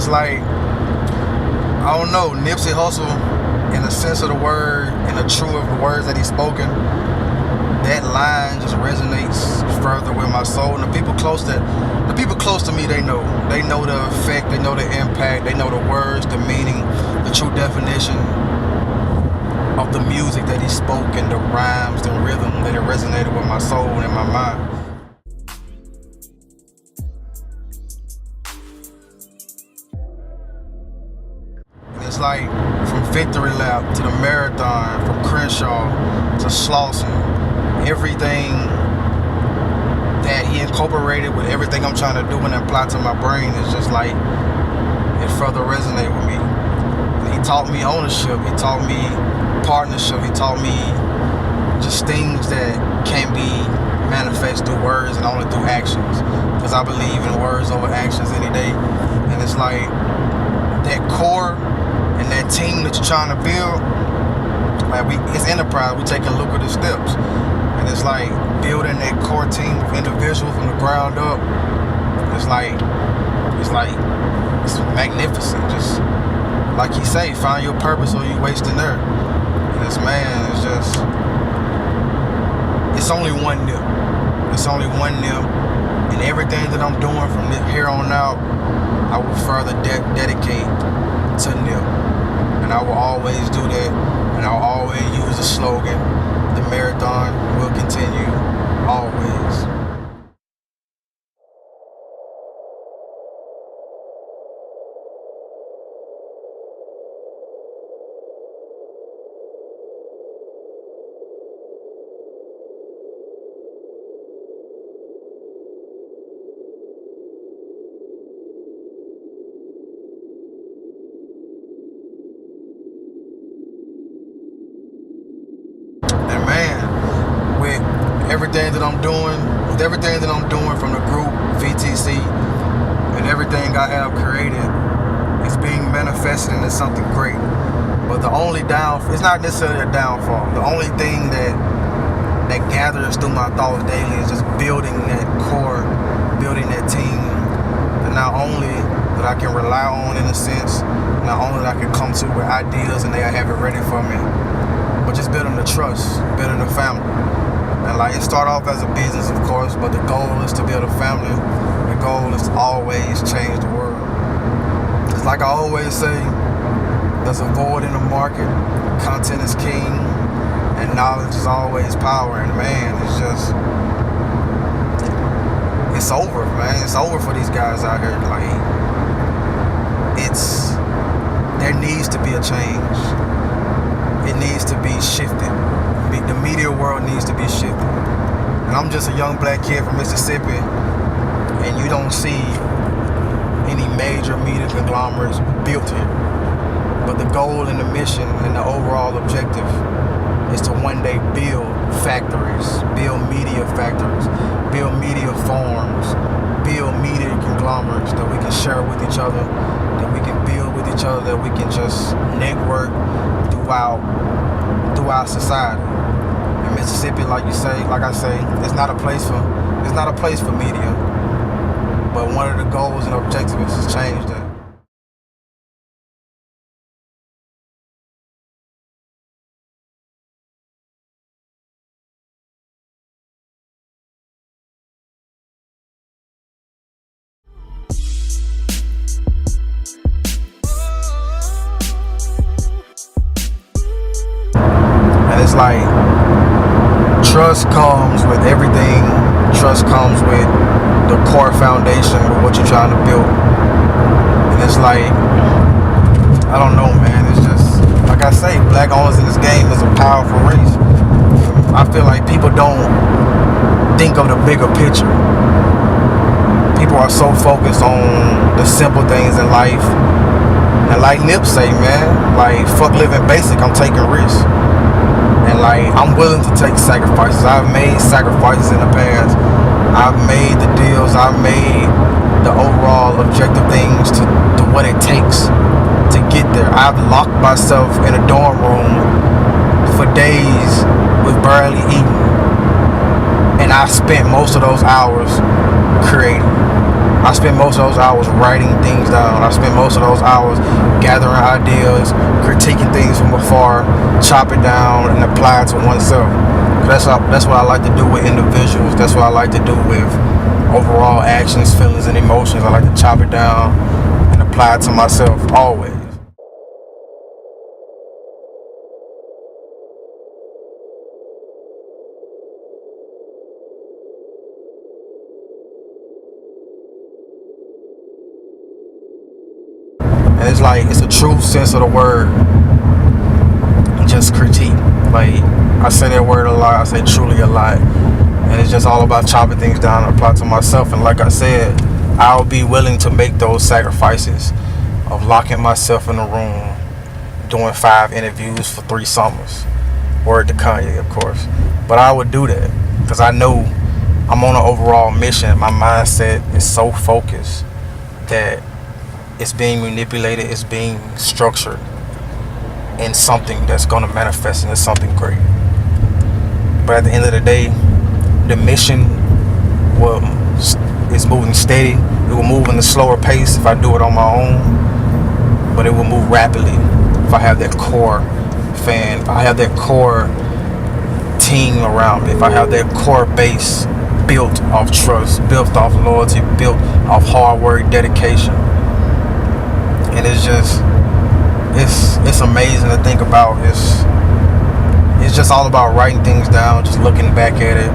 it's like, I don't know, Nipsey Hussle, in the sense of the word, in the truth of the words that he's spoken, that line just resonates further with my soul. And the people close to me, they know the effect, they know the impact, they know the words, the meaning, the true definition of the music that he spoke, and the rhymes, the rhythm that it resonated with my soul and my mind. It's like from Victory Lap to the Marathon, from Crenshaw to Slauson, everything that he incorporated with everything I'm trying to do and apply to my brain is just like, it further resonate with me. He taught me ownership, he taught me partnership, he taught me just things that can be manifest through words and only through actions, because I believe in words over actions any day. And it's like that core and that team that you're trying to build, like it's enterprise, we're taking lucrative steps, and it's like building that core team of individuals from the ground up. It's magnificent. Just like he say, find your purpose or you wasting there. And this man is just, it's only one nip. It's only one nip, and everything that I'm doing from here on out, I will further dedicate to nip. And I will always do that, and I'll always use the slogan, the marathon will continue, always. And man, with everything that I'm doing from the group VTC, and everything I have created, it's being manifested into something great. But the only it's not necessarily a downfall. The only thing that gathers through my thoughts daily is just building that core, building that team, and not only that I can rely on in a sense, not only that I can come to with ideas and they have it ready for me, but just building the trust, building a family. And like, it started off as a business, of course, but the goal is to build a family. The goal is to always change the world. It's like I always say, there's a void in the market, content is king, and knowledge is always power. And man, it's over, man. It's over for these guys out here. Like, there needs to be a change. It needs to be shifted. The media world needs to be shifted. And I'm just a young black kid from Mississippi, and you don't see any major media conglomerates built here. But the goal and the mission and the overall objective is to one day build factories, build media factories, build media farms, build media conglomerates that we can share with each other, that we can build with each other, that we can just network throughout society. In Mississippi, like I say, it's not a place for media. But one of the goals and objectives is to change that. And it's like, trust comes with everything. Trust comes with the core foundation of what you're trying to build. And it's like, I don't know, man. It's just, like I say, black owners in this game is a powerful race. I feel like people don't think of the bigger picture. People are so focused on the simple things in life. And like Nip say, man, like, fuck living basic, I'm taking risks. And like, I'm willing to take sacrifices. I've made sacrifices in the past. I've made the deals. I've made the overall objective things to what it takes to get there. I've locked myself in a dorm room for days with barely eating. And I spent most of those hours creating. I spend most of those hours writing things down. I spend most of those hours gathering ideas, critiquing things from afar, chop it down, and apply it to oneself. That's what I like to do with individuals. That's what I like to do with overall actions, feelings, and emotions. I like to chop it down and apply it to myself always. And it's like, it's a true sense of the word, just critique. Like, I say that word a lot, I say truly a lot. And it's just all about chopping things down and apply to myself. And like I said, I'll be willing to make those sacrifices of locking myself in a room, doing 5 interviews for 3 summers. Word to Kanye, of course. But I would do that because I know I'm on an overall mission. My mindset is so focused that it's being manipulated, it's being structured in something that's going to manifest into something great. But at the end of the day, the mission is moving steady. It will move in a slower pace if I do it on my own, but it will move rapidly if I have that core fan, if I have that core team around me, if I have that core base built off trust, built off loyalty, built off hard work, dedication. And it's just, it's amazing to think about. It's just all about writing things down, just looking back at it,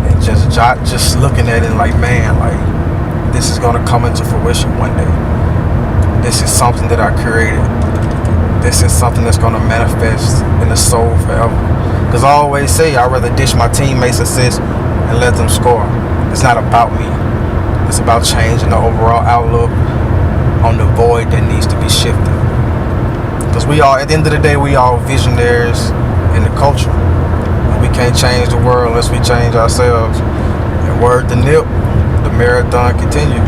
and just looking at it like, man, like, this is gonna come into fruition one day. This is something that I created. This is something that's gonna manifest in the soul forever. Because I always say, I'd rather dish my teammates assist and let them score. It's not about me. It's about changing the overall outlook on the void that needs to be shifted. Because we all, at the end of the day, we all visionaries in the culture. And we can't change the world unless we change ourselves. And word to Nip, the marathon continues.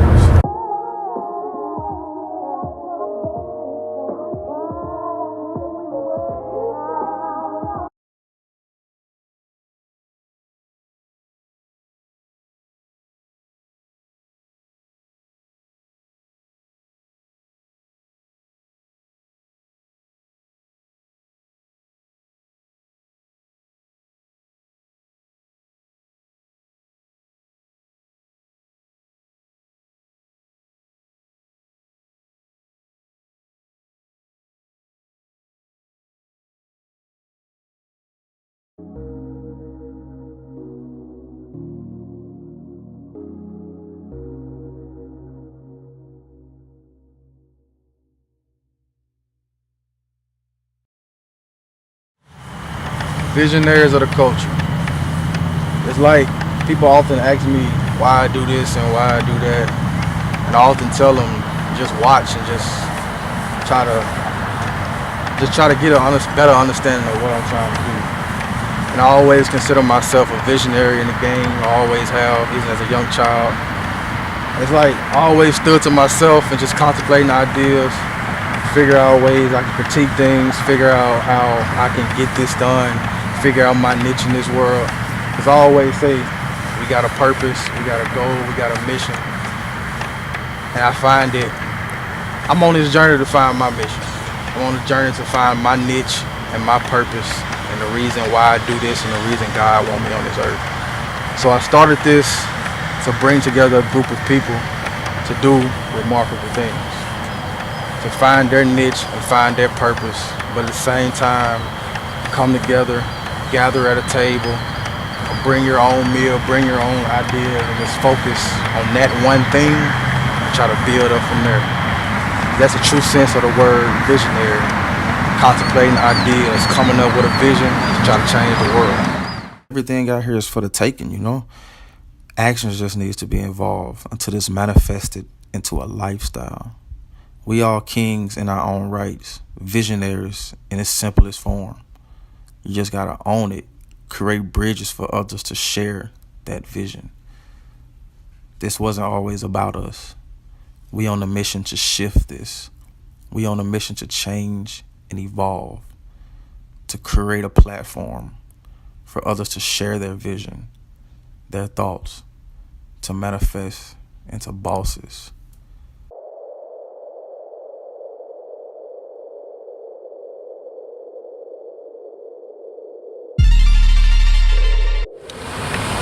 Visionaries of the culture. It's like people often ask me why I do this and why I do that, and I often tell them just watch and just try to get a better understanding of what I'm trying to do. And I always consider myself a visionary in the game. I always have, even as a young child. It's like I always stood to myself and just contemplating ideas, figure out ways I can critique things, figure out how I can get this done, figure out my niche in this world. Because I always say, we got a purpose, we got a goal, we got a mission. And I find that I'm on this journey to find my mission. I'm on a journey to find my niche and my purpose and the reason why I do this and the reason God wants me on this earth. So I started this to bring together a group of people to do remarkable things, to find their niche and find their purpose, but at the same time come together, gather at a table, bring your own meal, bring your own ideas, and just focus on that one thing and try to build up from there. That's a true sense of the word visionary, contemplating ideas, coming up with a vision to try to change the world. Everything out here is for the taking, you know? Actions just needs to be involved until it's manifested into a lifestyle. We all kings in our own rights, visionaries in its simplest form. You just gotta own it, create bridges for others to share that vision. This wasn't always about us. We on a mission to shift this. We on a mission to change and evolve, to create a platform for others to share their vision, their thoughts, to manifest into bosses.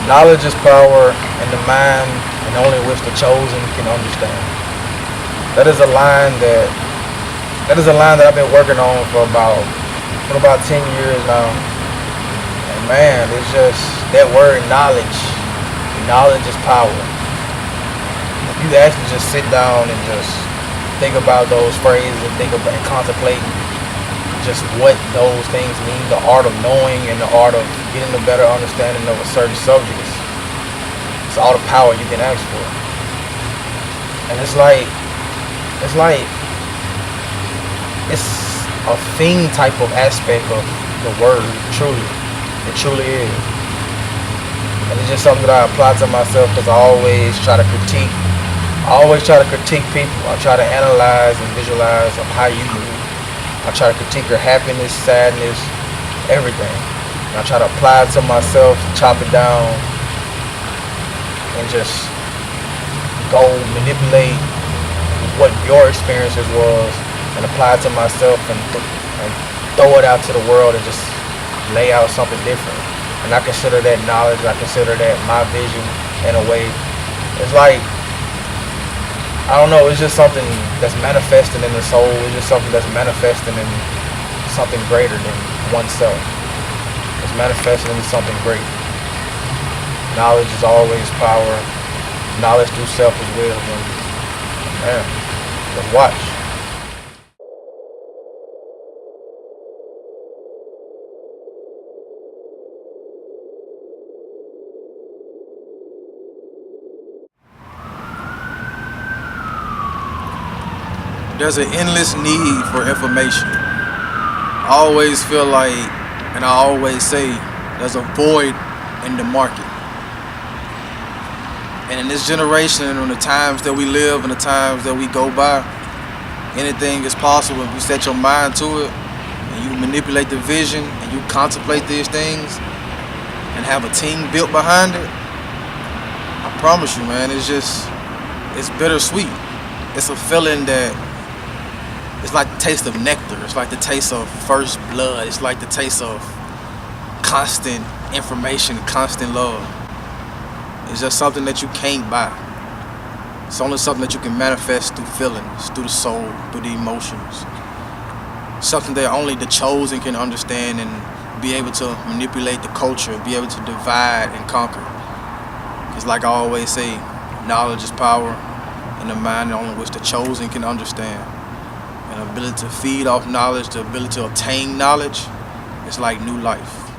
Knowledge is power in the mind, and only which the chosen can understand. That is a line that I've been working on for about 10 years now. And man, it's just that word knowledge. Knowledge is power. If you actually just sit down and just think about those phrases and and contemplate just what those things mean, the art of knowing and the art of getting a better understanding of a certain subject. It's all the power you can ask for. And it's a thing type of aspect of the word, truly. It truly is. And it's just something that I apply to myself because I always try to critique people. I try to analyze and visualize of how you move. I try to critique your happiness, sadness, everything. And I try to apply it to myself, chop it down, and just go manipulate what your experiences was and apply it to myself and throw it out to the world and just lay out something different. And I consider that knowledge, I consider that my vision in a way. It's like, I don't know, it's just something that's manifesting in the soul. It's just something that's manifesting in something greater than oneself. It's manifesting into something great. Knowledge is always power. Knowledge through self is wisdom. Man, let's watch. There's an endless need for information. I always feel like, and I always say, there's a void in the market. And in this generation, and in the times that we live and the times that we go by, anything is possible if you set your mind to it and you manipulate the vision and you contemplate these things and have a team built behind it. I promise you, man, it's bittersweet. It's a feeling that it's like the taste of nectar. It's like the taste of first blood. It's like the taste of constant information, constant love. It's just something that you can't buy. It's only something that you can manifest through feelings, through the soul, through the emotions. Something that only the chosen can understand and be able to manipulate the culture, be able to divide and conquer. Because like I always say, knowledge is power in the mind only which the chosen can understand. And the ability to feed off knowledge, the ability to obtain knowledge, it's like new life.